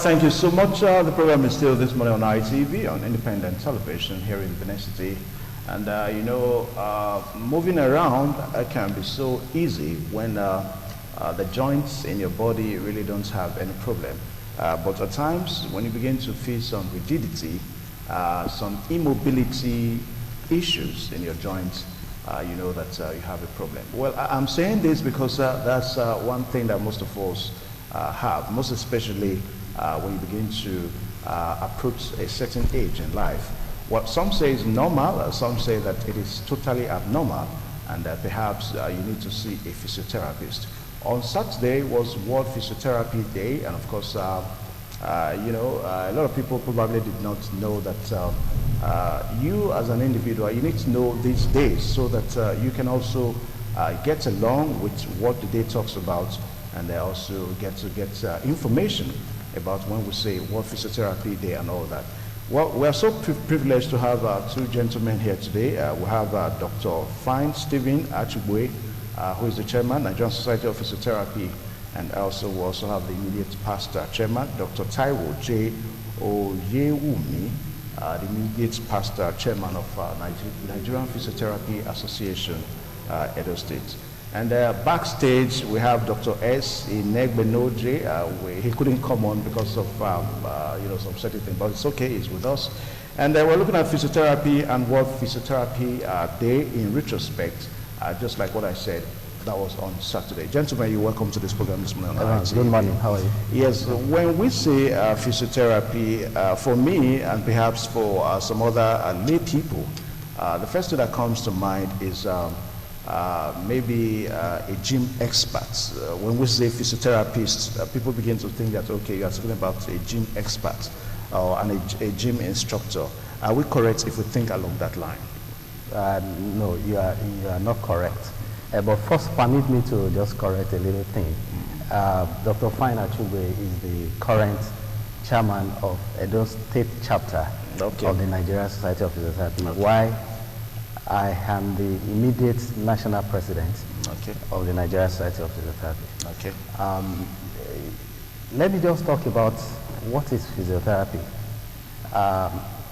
thank you so much. The program is still this morning on ITV, on independent television here in Benin City. And moving around can be so easy when the joints in your body really don't have any problem. But at times, when you begin to feel some rigidity, some immobility issues in your joints, you know that you have a problem. Well, I'm saying this because that's one thing that most of us have, most especially when you begin to approach a certain age in life. What some say is normal, some say that it is totally abnormal, and that perhaps you need to see a physiotherapist. On Saturday was World Physiotherapy Day, and of course, a lot of people probably did not know that you as an individual, you need to know these days so that you can also get along with what the day talks about, and they also get information about when we say World Physiotherapy Day and all that. Well, we are so privileged to have two gentlemen here today. We have Dr. Fine Stephen Achibwe, who is the chairman, Nigerian Society of Physiotherapy, and we also have the immediate past chairman, Dr. Taiwo J. Oyewumi, the immediate past chairman of Nigerian Physiotherapy Association, Edo State. And backstage, we have Dr. S. Inegbenoje. He couldn't come on because of some certain things, but it's okay, he's with us. And we're looking at physiotherapy and World Physiotherapy Day in retrospect, just like what I said. That was on Saturday. Gentlemen, you're welcome to this program this morning. Good morning, how are you? Yes, when we say physiotherapy, for me and perhaps for some other lay people, the first thing that comes to mind is maybe a gym expert. When we say physiotherapist, people begin to think that, okay, you're talking about a gym expert and a gym instructor. Are we correct if we think along that line? No, you are not correct. But first, permit me to just correct a little thing. Dr. Fine Achibwe is the current chairman of Edo State chapter of the Nigerian Society of Physiotherapy. Okay. Why? I am the immediate national president of the Nigerian Society of Physiotherapy. Okay. Let me just talk about what is physiotherapy.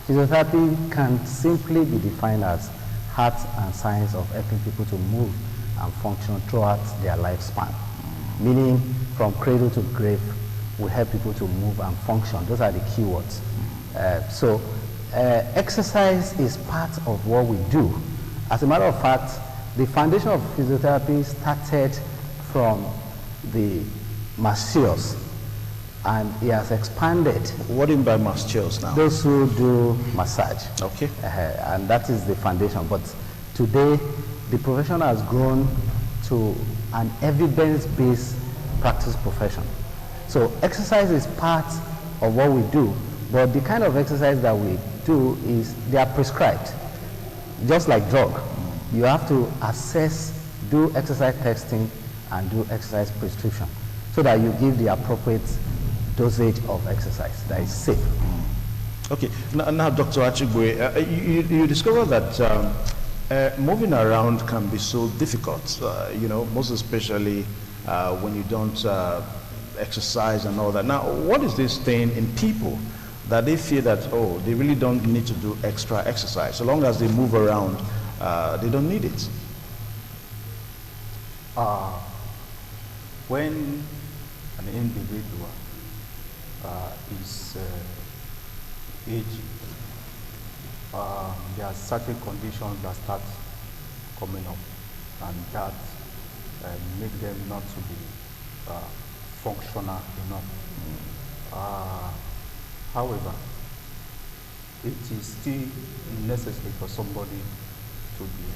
Physiotherapy can simply be defined as art and science of helping people to move and function throughout their lifespan. Meaning, from cradle to grave, we help people to move and function. Those are the key words. Exercise is part of what we do. As a matter of fact, the foundation of physiotherapy started from the masseurs, and it has expanded. What do you mean by masseurs now? Those who do massage. Okay. And that is the foundation. But today, the profession has grown to an evidence-based practice profession. So exercise is part of what we do, but the kind of exercise that we do is they are prescribed. Just like drug, you have to assess, do exercise testing, and do exercise prescription so that you give the appropriate dosage of exercise that is safe. Okay, now Dr. Achibwe, you discovered that moving around can be so difficult, most especially when you don't exercise and all that. Now, what is this thing in people that they feel that, oh, they really don't need to do extra exercise? So long as they move around, they don't need it. When an individual is aging, there are certain conditions that start coming up, and that make them not to be functional enough. However, it is still necessary for somebody to be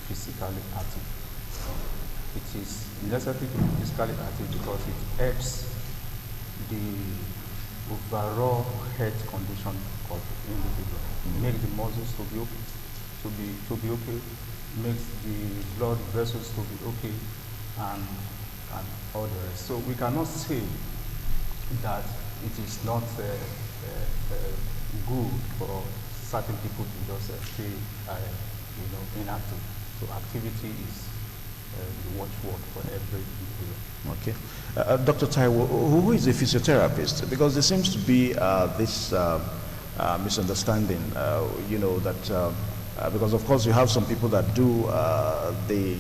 physically active. It is necessary to be physically active because it helps the overall health condition of the individual. Makes the muscles to be okay, makes the blood vessels to be okay, and all the rest. So we cannot say that it is not good for certain people to just stay inactive. So activity the watchword for every individual. Okay. Dr. Taiwo, who is a physiotherapist? Because there seems to be this misunderstanding, you know, that because of course you have some people that do the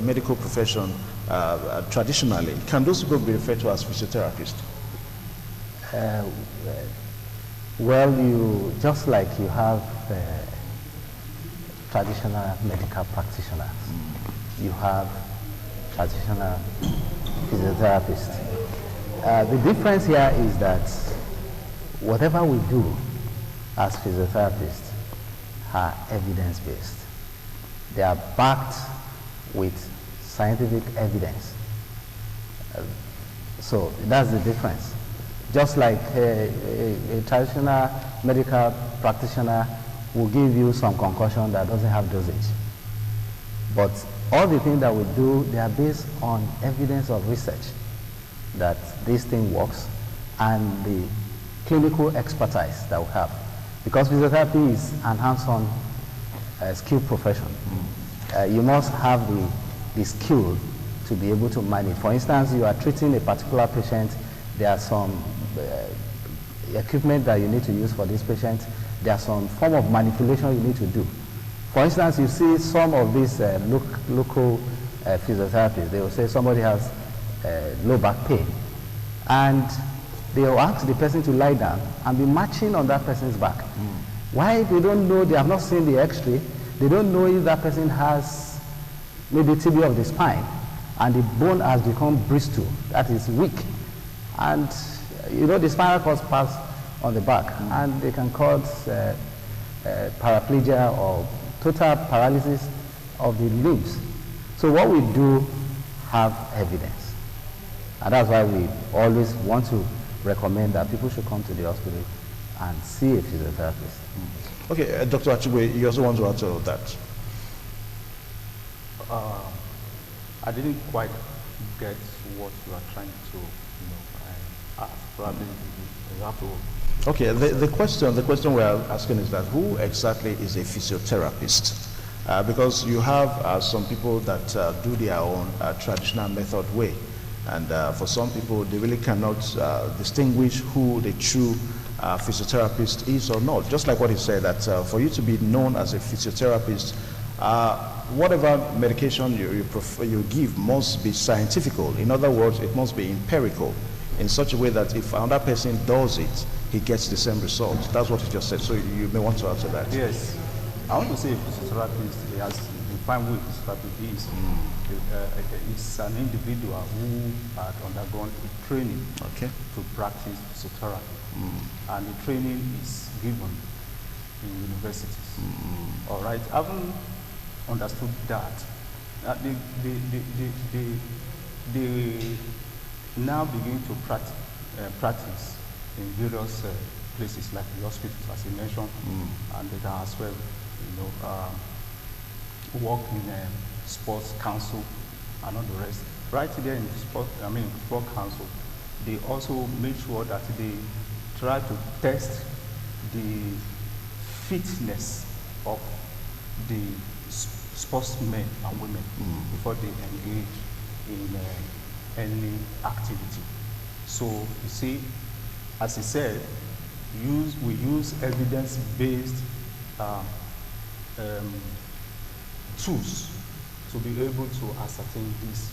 medical profession traditionally. Can those people be referred to as physiotherapists? Well, you just like you have traditional medical practitioners, you have traditional physiotherapists. The difference here is that whatever we do as physiotherapists are evidence-based. They are backed with scientific evidence. So that's the difference. Just like a traditional medical practitioner will give you some concoction that doesn't have dosage. But all the things that we do, they are based on evidence of research that this thing works and the clinical expertise that we have. Because physiotherapy is an hands-on skilled profession. You must have the skill to be able to manage. For instance, you are treating a particular patient, there are some equipment that you need to use for this patient, there are some form of manipulation you need to do. For instance, you see some of these local physiotherapists, they will say somebody has low back pain, and they will ask the person to lie down and be matching on that person's back. Why? They don't know, they have not seen the x-ray, they don't know if that person has maybe tibia of the spine and the bone has become bristle, that is weak. And you know the spinal cord pass on the back and they can cause paraplegia or total paralysis of the limbs. So what we do have evidence. And that's why we always want to recommend that people should come to the hospital and see a physiotherapist. Okay, Dr. Achigwe, you also want to add to that? I didn't quite get what you are trying to, ask. Probably you have to. Okay, the question we're asking is that who exactly is a physiotherapist? Because you have some people that do their own traditional method way. And for some people, they really cannot distinguish who the true physiotherapist is or not. Just like what he said, that for you to be known as a physiotherapist, whatever medication you give must be scientifical. In other words, it must be empirical in such a way that if another person does it, he gets the same result. That's what he just said. So you may want to answer that. Yes. I want to say a physiotherapist, he has to define who a physiotherapist is. It's an individual who had undergone training to practice physiotherapy. And the training is given in universities. All right. Having understood that, they now begin to practice in various places like the hospitals, as you mentioned, and they can as well, work in sports council and all the rest. Right there in the sport council, they also make sure that they try to test the fitness of the sportsmen and women before they engage in any activity. So you see, as he said, we use evidence-based tools to be able to ascertain this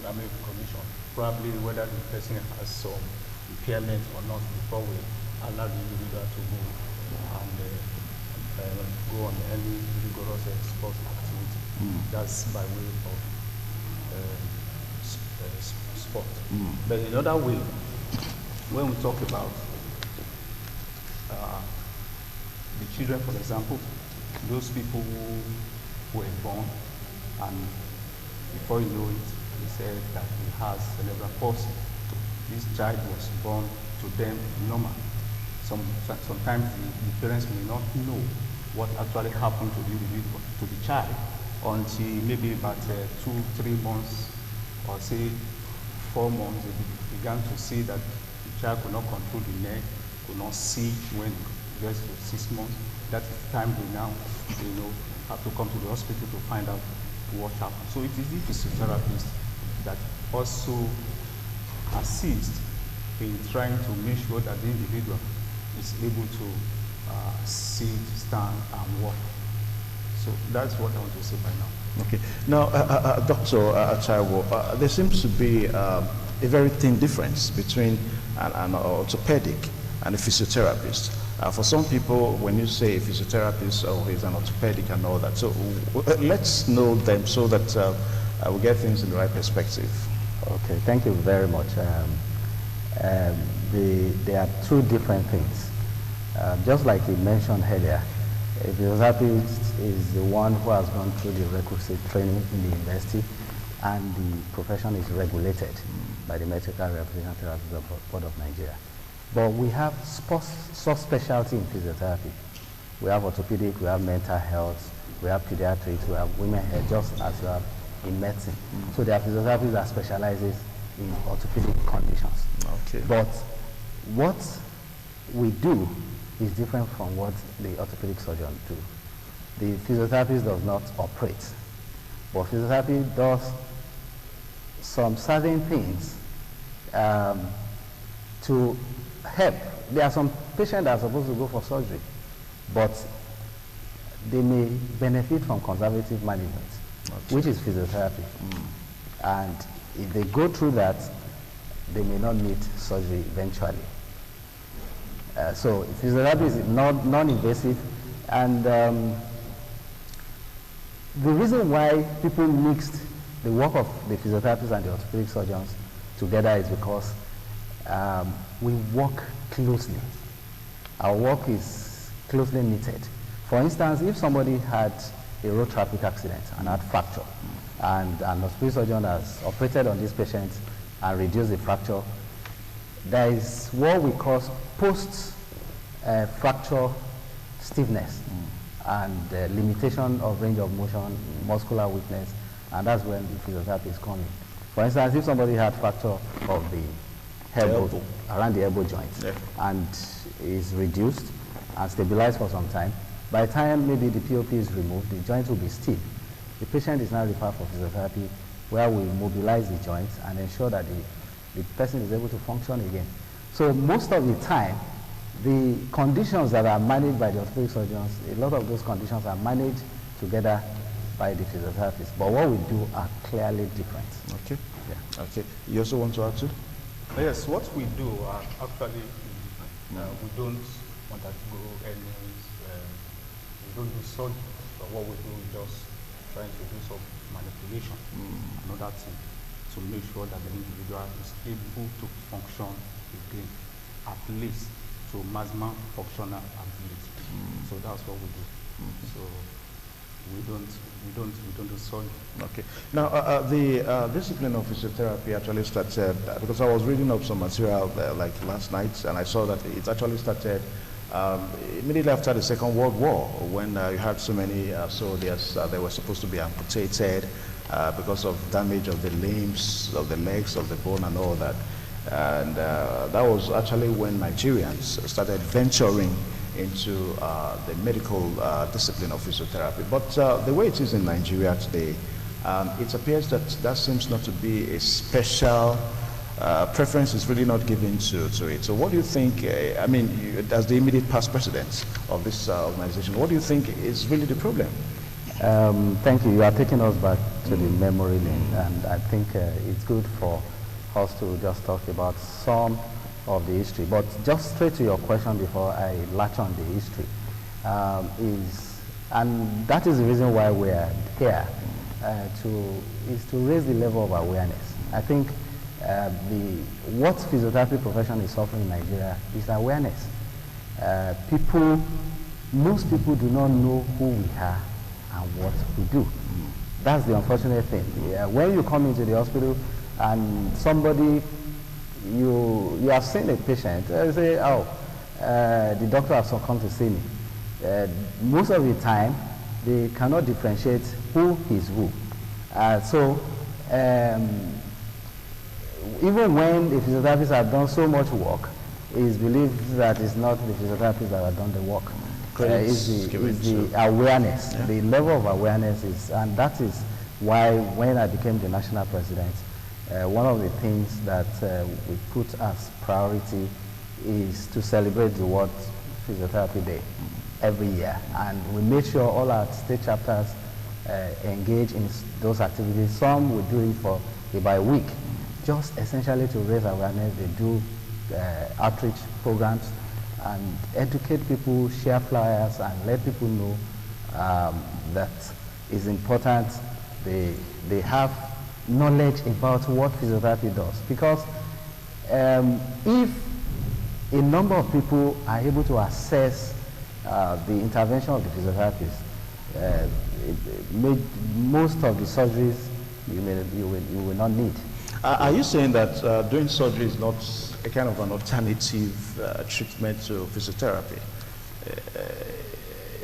condition. Probably whether the person has some impairment or not before we allow the individual to go and go on any rigorous sports activity. That's by way of sport. But in another way, when we talk about the children, for example, those people who were born and before you know it, they said that he has cerebral palsy. This child was born to them normal. Sometimes the parents may not know what actually happened to the individual, to the child, until maybe about 2-3 months, or say 4 months, they began to see that the child could not control the neck, could not see when it gets to 6 months. That is the time they now, have to come to the hospital to find out what happens. So it is the physiotherapist that also assist in trying to make sure that the individual is able to sit, stand, and walk. So that's what I want to say by now. Okay. Now, Dr. Achaiwo, there seems to be a very thin difference between an orthopedic and a physiotherapist. For some people, when you say physiotherapist, oh, he's an orthopedic and all that. So let's know them so that we get things in the right perspective. Okay, thank you very much. There are two different things. Just like you mentioned earlier, a physiotherapist is the one who has gone through the requisite training in the university, and the profession is regulated by the Medical Rehabilitation Therapists Board of Nigeria. But we have subspecialty in physiotherapy. We have orthopedic, we have mental health, we have pediatrics, we have women health, just as you have in medicine. So there are physiotherapists that specializes in orthopedic conditions. Okay. But what we do is different from what the orthopedic surgeon do. The physiotherapist does not operate, but physiotherapy does some certain things to help. There are some patients that are supposed to go for surgery, but they may benefit from conservative management, which is physiotherapy. And if they go through that, they may not need surgery eventually. So physiotherapy is non-invasive, and the reason why people mixed the work of the physiotherapists and the orthopedic surgeons together is because we work closely. Our work is closely knitted. For instance, if somebody had a road traffic accident and had fracture, and an orthopedic surgeon has operated on this patient and reduced the fracture, there is what we call post-fracture stiffness and limitation of range of motion, muscular weakness, and that's when the physiotherapy is coming. For instance, if somebody had fracture of the elbow, around the elbow joint, and is reduced and stabilized for some time, by the time maybe the POP is removed, the joint will be stiff. The patient is now referred for physiotherapy, where we mobilize the joints and ensure that the person is able to function again. So most of the time, the conditions that are managed by the orthopedic surgeons, a lot of those conditions are managed together by the physiotherapists. But what we do are clearly different. Okay. Yeah. Okay. You also want to add to? Yes, what we do are actually different. We don't undergo any, we don't do surgery, but what we do is just trying to do some manipulation, another thing, to make sure that the individual is able to function again, at least to maximum functional ability. So that's what we do. So we don't do surgery. Okay. Now, the discipline of physiotherapy actually started, because I was reading up some material like last night, and I saw that it actually started immediately after the Second World War, when you had so many soldiers they were supposed to be amputated because of damage of the limbs, of the legs, of the bone, and all that. And that was actually when Nigerians started venturing into the medical discipline of physiotherapy. But the way it is in Nigeria today, it appears that that seems not to be a special preference is really not given to it. So what do you think, I mean, as the immediate past president of this organization, what do you think is really the problem? Thank you. You are taking us back to the memory lane, and I think it's good for us to just talk about some of the history. But just straight to your question before I latch on the history, and that is the reason why we are here, is to raise the level of awareness. I think what physiotherapy profession is suffering in Nigeria is awareness. Most people do not know who we are and what we do. That's the unfortunate thing. When you come into the hospital and somebody, you have seen a patient, you say, oh, the doctor has come to see me. Most of the time, they cannot differentiate who is who. Even when the physiotherapists have done so much work, it is believed that it's not the physiotherapists that have done the work. It's the awareness. Yeah. The level of awareness is, and that is why when I became the national president, one of the things that we put as priority is to celebrate the World Physiotherapy Day every year. And we made sure all our state chapters engage in those activities. Some will do it for about a week, just essentially to raise awareness. They do outreach programs and educate people, share flyers, and let people know that it's important they have knowledge about what physiotherapy does. Because if a number of people are able to assess the intervention of the physiotherapist, most of the surgeries you will not need. Are you saying that doing surgery is not a kind of an alternative treatment to physiotherapy?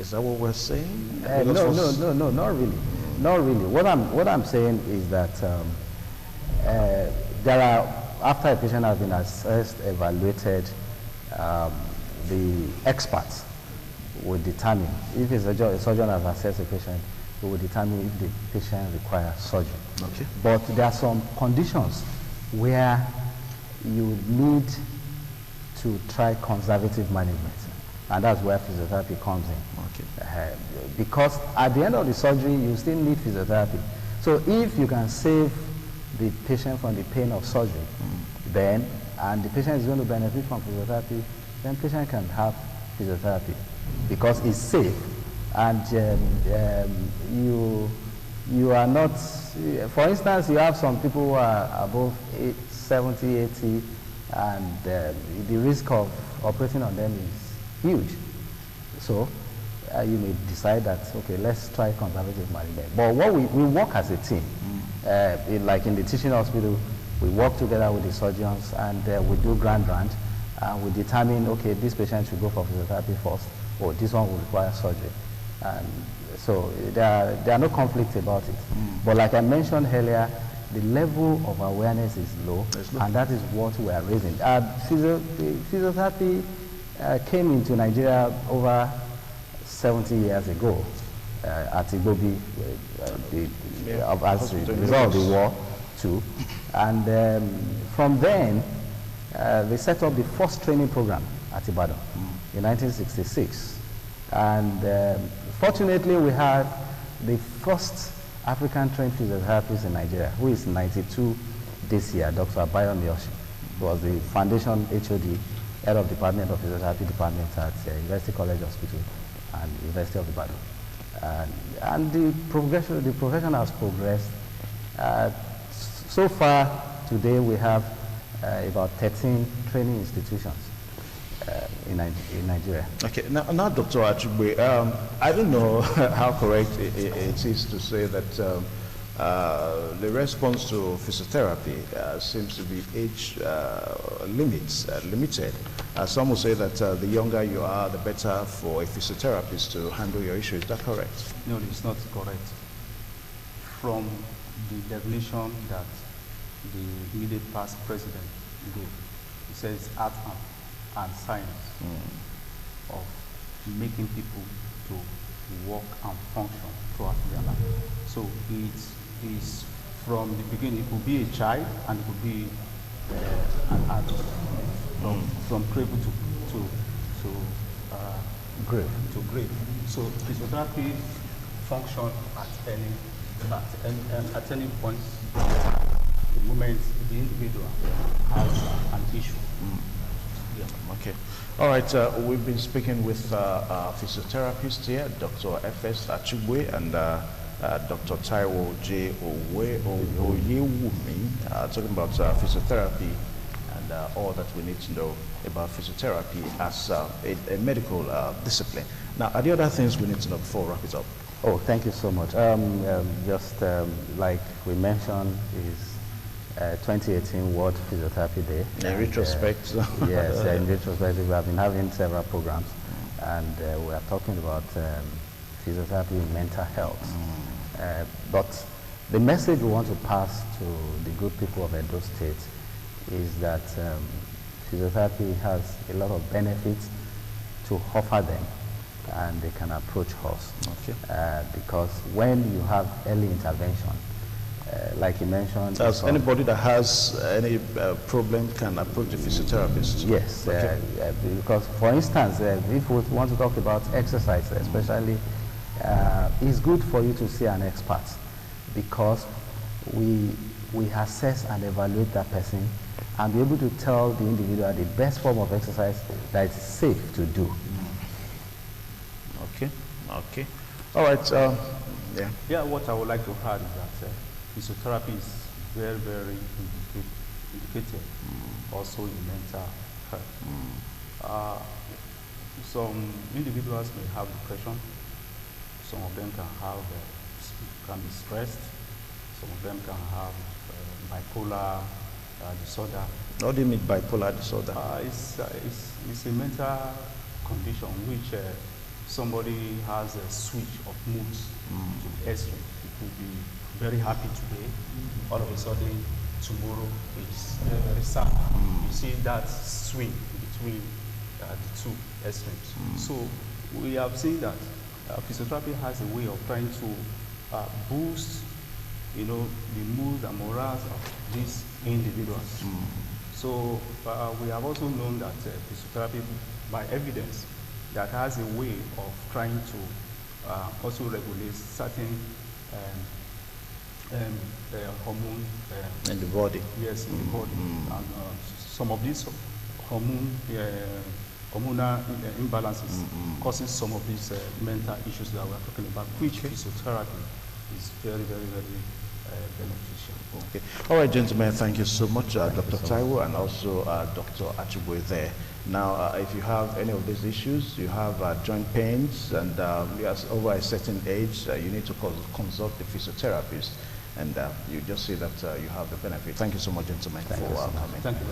Is that what we're saying? No, not really. Not really. What I'm saying is that there are, after a patient has been assessed, evaluated, the experts will determine, if a surgeon has assessed a patient, we will determine if the patient requires surgery. Okay. But there are some conditions where you need to try conservative management, and that's where physiotherapy comes in. Okay. Because at the end of the surgery, you still need physiotherapy. So if you can save the patient from the pain of surgery, then, and the patient is going to benefit from physiotherapy, then patient can have physiotherapy because it's safe, and you are not, for instance, you have some people who are above 70, 80, and the risk of operating on them is huge. So you may decide that, okay, let's try conservative management. But what we work as a team, like in the teaching hospital, we work together with the surgeons, and we do grand round, and we determine, okay, this patient should go for physiotherapy first, or this one will require surgery. And so there are no conflicts about it. But like I mentioned earlier, the level of awareness is low, and that is what we are raising. Physiotherapy came into Nigeria over 70 years ago at Igbobi, as a result of the war too. And from then, they set up the first training program at Ibadan in 1966. And fortunately, we had the first African-trained physiotherapist in Nigeria, who is 92 this year, Dr. Abayo Miyoshi, who was the foundation HOD, head of Department of Physiotherapy Department at University College Hospital and University of Ibadan. And the profession has progressed. So far, today we have about 13 training institutions in Nigeria. Okay, now Dr. Achugbe, I don't know how correct it is to say that the response to physiotherapy seems to be age limited. Some will say that the younger you are, the better for a physiotherapist to handle your issue. Is that correct? No, it's not correct. From the definition that the immediate past president gave, he says art and science of making people to work and function throughout their life. So it is from the beginning. It could be a child, and it could be an adult, from cradle to grave. So physiotherapy function at any point, the moment the individual has an issue. Yeah. Okay. All right. We've been speaking with physiotherapists here, Dr. F.S. Achugbe and Dr. Taiwo J. Oyewumi, talking about physiotherapy and all that we need to know about physiotherapy as a medical discipline. Now, are there other things we need to know before we wrap it up? Oh, thank you so much. Just like we mentioned, is 2018 World Physiotherapy Day. In retrospect. Yes, in retrospect, we have been having several programs, and we are talking about physiotherapy in mental health. But the message we want to pass to the good people of Edo State is that physiotherapy has a lot of benefits to offer them, and they can approach us. Okay. Because when you have early intervention, like you mentioned. So anybody that has any problem can approach the physiotherapist? Yes, Okay. because for instance, if we want to talk about exercise especially, it's good for you to see an expert because we assess and evaluate that person and be able to tell the individual the best form of exercise that is safe to do. Okay, okay. All right, yeah. Yeah, what I would like to add is that physiotherapy is very, very indicated also in mental health. Some individuals may have depression. Some of them can be stressed. Some of them can have bipolar disorder. What do you mean bipolar disorder? It's a mental condition which somebody has a switch of moods to extreme. It could be very happy today, all of a sudden tomorrow it's very, very sad. You see that swing between the two extremes. So we have seen that physiotherapy has a way of trying to boost, the mood and morale of these individuals. So we have also known that physiotherapy, by evidence, that has a way of trying to also regulate certain hormone In the body? Yes, in the body. And some of these hormonal imbalances causes some of these mental issues that we are talking about, which physiotherapy is very, very, very beneficial. Okay. All right, gentlemen, thank you so much, Dr. Taiwo and also Dr. Achibwe there. Now, if you have any of these issues, you have joint pains and you are over a certain age, you need to consult the physiotherapist and you just see that you have the benefit. Thank you so much, gentlemen, for coming. Thank you.